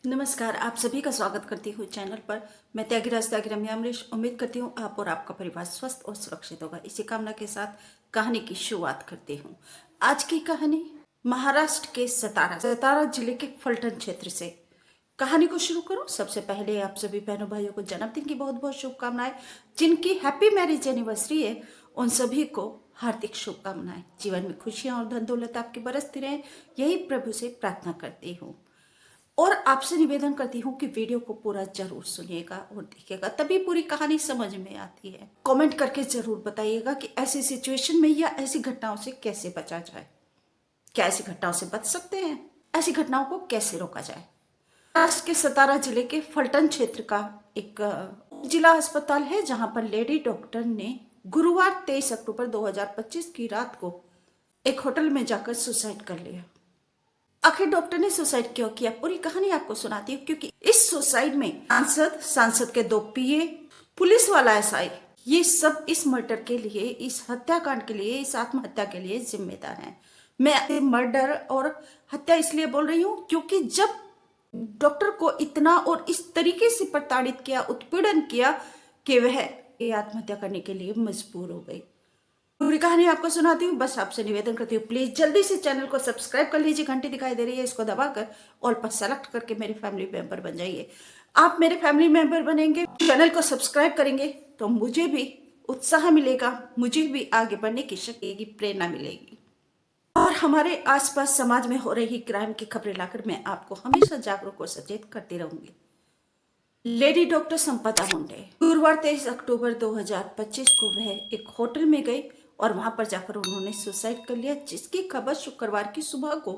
नमस्कार, आप सभी का स्वागत करती हूँ चैनल पर। मैं त्यागीराज त्यागी अमरीश उम्मीद करती हूँ आप और आपका परिवार स्वस्थ और सुरक्षित होगा। इसी कामना के साथ कहानी की शुरुआत करती हूँ। आज की कहानी महाराष्ट्र के सतारा जिले के फलटन क्षेत्र से। कहानी को शुरू करूँ सबसे पहले आप सभी बहनों भाइयों को जन्मदिन की बहुत बहुत शुभकामनाएं। जिनकी हैप्पी मैरिज एनिवर्सरी है उन सभी को हार्दिक शुभकामनाएं। जीवन में खुशियां और धन दौलत आपकी बरसती रहे, यही प्रभु से प्रार्थना करती हूँ। और आपसे निवेदन करती हूँ कि वीडियो को पूरा जरूर सुनिएगा और देखिएगा, तभी पूरी कहानी समझ में आती है। कमेंट करके जरूर बताइएगा कि ऐसी सिचुएशन में या ऐसी घटनाओं से कैसे बचा जाए। क्या ऐसी घटनाओं से बच सकते हैं? ऐसी घटनाओं को कैसे रोका जाए? महाराष्ट्र के सतारा जिले के फलटन क्षेत्र का एक जिला अस्पताल है, जहां पर लेडी डॉक्टर ने गुरुवार 23 अक्टूबर 2025 की रात को एक होटल में जाकर सुसाइड कर लिया। आखिर डॉक्टर ने सुसाइड क्यों किया, पूरी कहानी आपको सुनाती हूँ। क्योंकि इस सुसाइड में सांसद के 2 पीए, पुलिस वाला एसआई, ये सब इस मर्डर के लिए, इस हत्याकांड के लिए, इस आत्महत्या के लिए जिम्मेदार हैं। मैं मर्डर और हत्या इसलिए बोल रही हूँ क्योंकि जब डॉक्टर को इतना और इस तरीके से प्रताड़ित किया, उत्पीड़न किया कि वह आत्महत्या करने के लिए मजबूर हो गई। पूरी कहानी आपको सुनाती हूँ। बस आपसे निवेदन करती हूँ, प्लीज जल्दी से चैनल को सब्सक्राइब कर लीजिए। घंटी दिखाई दे रही है, इसको दबाकर ऑल पर सेलेक्ट करके मेरे फैमिली मेंबर बन जाइए। आप मेरे फैमिली मेंबर बनेंगे, चैनल को सब्सक्राइब करेंगे तो मुझे भी उत्साह मिलेगा, मुझे भी आगे बढ़ने की शक्ति की प्रेरणा मिलेगी। और हमारे आसपास समाज में हो रही क्राइम की खबरें लाकर मैं आपको हमेशा जागरूक और सचेत करती रहूंगी। लेडी डॉक्टर संपदा मुंडे गुरुवार 23 अक्टूबर 2025 को वह एक होटल में गई और वहां पर जाकर उन्होंने सुसाइड कर लिया, जिसकी खबर शुक्रवार की सुबह को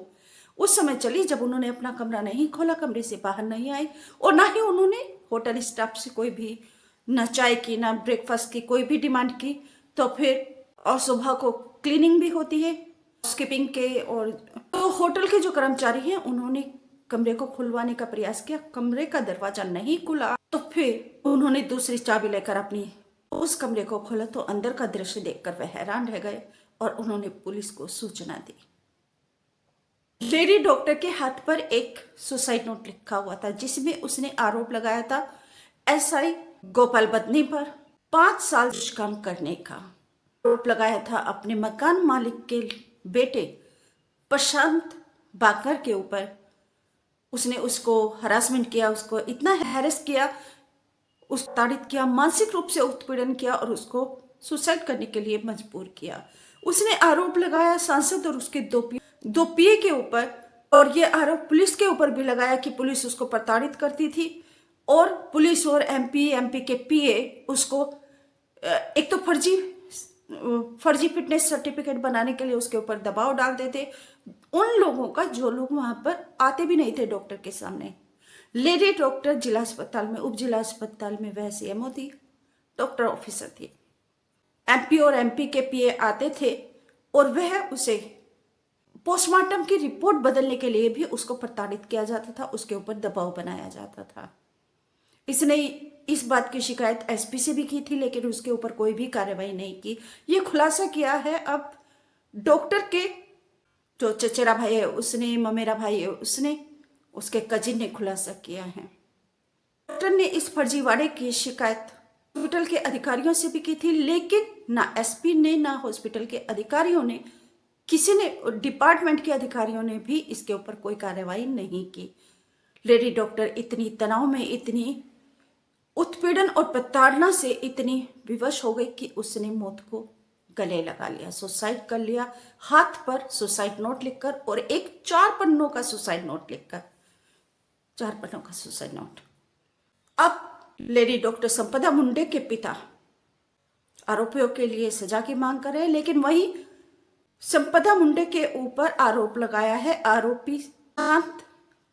उस समय चली जब उन्होंने अपना कमरा नहीं खोला, कमरे से बाहर नहीं आए और ना ही उन्होंने होटल स्टाफ से कोई भी न चाय की ना ब्रेकफास्ट की कोई भी डिमांड की। तो फिर और सुबह को क्लीनिंग भी होती है स्कीपिंग के, और तो होटल के जो कर्मचारी हैं उन्होंने कमरे को खुलवाने का प्रयास किया। कमरे का दरवाजा नहीं खुला तो फिर उन्होंने दूसरी चाबी लेकर अपनी उस कमरे को खोला तो अंदर का दृश्य देखकर वह हैरान रह गए और उन्होंने पुलिस को सूचना दी। लेडी डॉक्टर के हाथ पर एक सुसाइड नोट लिखा हुआ था, जिसमें उसने आरोप लगाया था एसआई गोपाल बदनी पर 5 साल दुष्कर्म करने का। आरोप लगाया था अपने मकान मालिक के बेटे प्रशांत बाकर के ऊपर। उसने उसको हरासमेंट किया, उसको इतना हैरेस किया, उसको ताड़ित किया, मानसिक रूप से उत्पीड़न किया और उसको सुसाइड करने के लिए मजबूर किया। उसने आरोप लगाया सांसद और उसके 2 पीए के ऊपर, और ये आरोप पुलिस के ऊपर भी लगाया कि पुलिस उसको प्रताड़ित करती थी और पुलिस और एमपी के पीए उसको एक तो फर्जी फिटनेस सर्टिफिकेट बनाने के लिए उसके ऊपर दबाव डालते थे, उन लोगों का जो लोग वहां पर आते भी नहीं थे डॉक्टर के सामने। लेडी डॉक्टर जिला अस्पताल में, उप जिला अस्पताल में वह सीएमओ थी, डॉक्टर ऑफिसर थी। एमपी और एमपी के पीए आते थे और वह उसे पोस्टमार्टम की रिपोर्ट बदलने के लिए भी उसको प्रताड़ित किया जाता था, उसके ऊपर दबाव बनाया जाता था। इसने इस बात की शिकायत एसपी से भी की थी, लेकिन उसके ऊपर कोई भी कार्रवाई नहीं की। ये खुलासा किया है अब डॉक्टर के जो चचेरा भाई है उसने, ममेरा भाई है उसने, उसके कजिन ने खुलासा किया है। डॉक्टर ने इस फर्जीवाड़े की शिकायत हॉस्पिटल के अधिकारियों से भी की थी, लेकिन ना एसपी ने ना हॉस्पिटल के अधिकारियों ने, किसी ने, डिपार्टमेंट के अधिकारियों ने भी इसके ऊपर कोई कार्रवाई नहीं की। लेडी डॉक्टर इतनी तनाव में, इतनी उत्पीड़न और प्रताड़ना से इतनी विवश हो गई कि उसने मौत को गले लगा लिया, सुसाइड कर लिया। हाथ पर सुसाइड नोट लिखकर और एक 4 पन्नों का सुसाइड नोट लिखकर, 4 पन्नों का सुसाइड नोट। अब लेडी डॉक्टर संपदा मुंडे के पिता आरोपियों के लिए सजा की मांग कर रहे हैं, लेकिन वही संपदा मुंडे के ऊपर आरोप लगाया है आरोपी शांत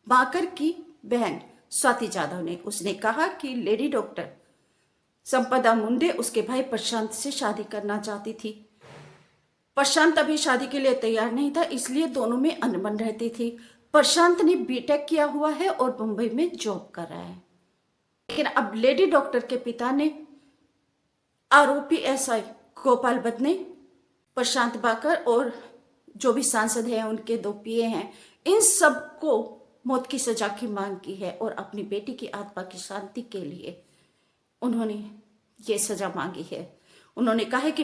बाकर की बहन स्वाति जाधव ने। उसने कहा कि लेडी डॉक्टर संपदा मुंडे उसके भाई प्रशांत से शादी करना चाहती थी। प्रशांत अभी शादी के लिए तैयार नहीं था, इसलिए दोनों में अनबन रहती थी। प्रशांत ने बीटेक किया हुआ है और मुंबई में जॉब कर रहा है, लेकिन अब लेडी डॉक्टर के पिता ने आरोपी एसआई गोपाल बदने, प्रशांत बाकर और जो भी सांसद हैं उनके 2 पीए हैं, इन सबको मौत की सजा की मांग की है और अपनी बेटी की आत्मा की शांति के लिए उन्होंने ये सजा मांगी है। उन्होंने कहा है कि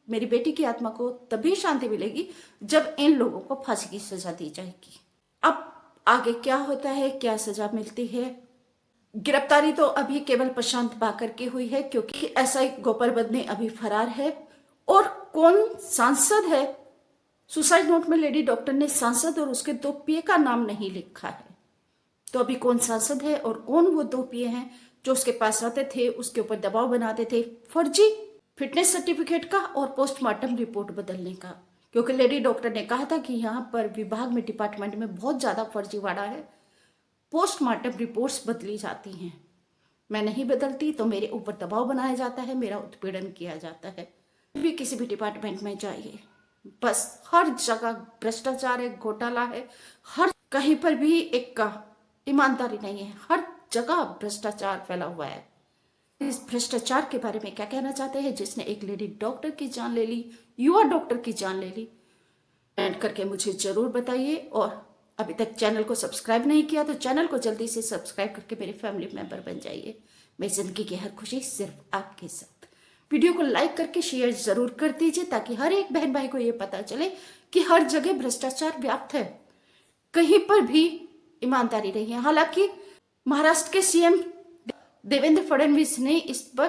मेरी बेटी की आत्मा को तभी शांति मिलेगी जब इन लोगों को फांसी की सजा दी जाएगी। अब आगे क्या होता है, क्या सजा मिलती है? गिरफ्तारी तो अभी केवल प्रशांत बाकर की हुई है, क्योंकि एसआई गोपाल बदने अभी फरार है। और कौन सांसद है? सुसाइड नोट में लेडी डॉक्टर ने सांसद और उसके 2 पिए का नाम नहीं लिखा है। तो अभी कौन सांसद है और कौन वो 2 पिए हैं जो उसके पास आते थे, उसके ऊपर दबाव बनाते थे फर्जी फिटनेस सर्टिफिकेट का और पोस्टमार्टम रिपोर्ट बदलने का? क्योंकि लेडी डॉक्टर ने कहा था कि यहाँ पर विभाग में, डिपार्टमेंट में बहुत ज्यादा फर्जीवाड़ा है, पोस्टमार्टम रिपोर्ट्स बदली जाती हैं, मैं नहीं बदलती तो मेरे ऊपर दबाव बनाया जाता है, मेरा उत्पीड़न किया जाता है। भी किसी भी डिपार्टमेंट में जाइए, बस हर जगह भ्रष्टाचार है, घोटाला है, हर कहीं पर भी एक का ईमानदारी नहीं है, हर जगह भ्रष्टाचार फैला हुआ है। इस भ्रष्टाचार के बारे में क्या कहना चाहते हैं, जिसने एक लेडी डॉक्टर की जान ले ली, युवा डॉक्टर की जान ले ली? कमेंट करके मुझे जरूर बताइए। और अभी तक चैनल को सब्सक्राइब नहीं किया तो चैनल को जल्दी से सब्सक्राइब करके मेरे फैमिली मेंबर बन जाइए। मेरी जिंदगी की हर खुशी सिर्फ आपके साथ। वीडियो को लाइक करके शेयर जरूर कर दीजिए ताकि हर एक बहन भाई को ये पता चले कि हर जगह भ्रष्टाचार व्याप्त है, कहीं पर भी ईमानदारी नहीं है। हालांकि महाराष्ट्र के सीएम देवेंद्र फडणवीस ने इस पर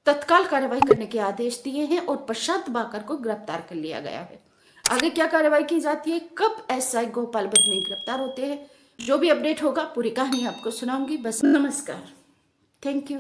तत्काल कार्रवाई करने के आदेश दिए हैं और प्रशांत बाकर को गिरफ्तार कर लिया गया है। आगे क्या कार्रवाई की जाती है, कब एसआई गोपाल बदने गिरफ्तार होते हैं, जो भी अपडेट होगा पूरी कहानी आपको सुनाऊंगी। बस नमस्कार, थैंक यू।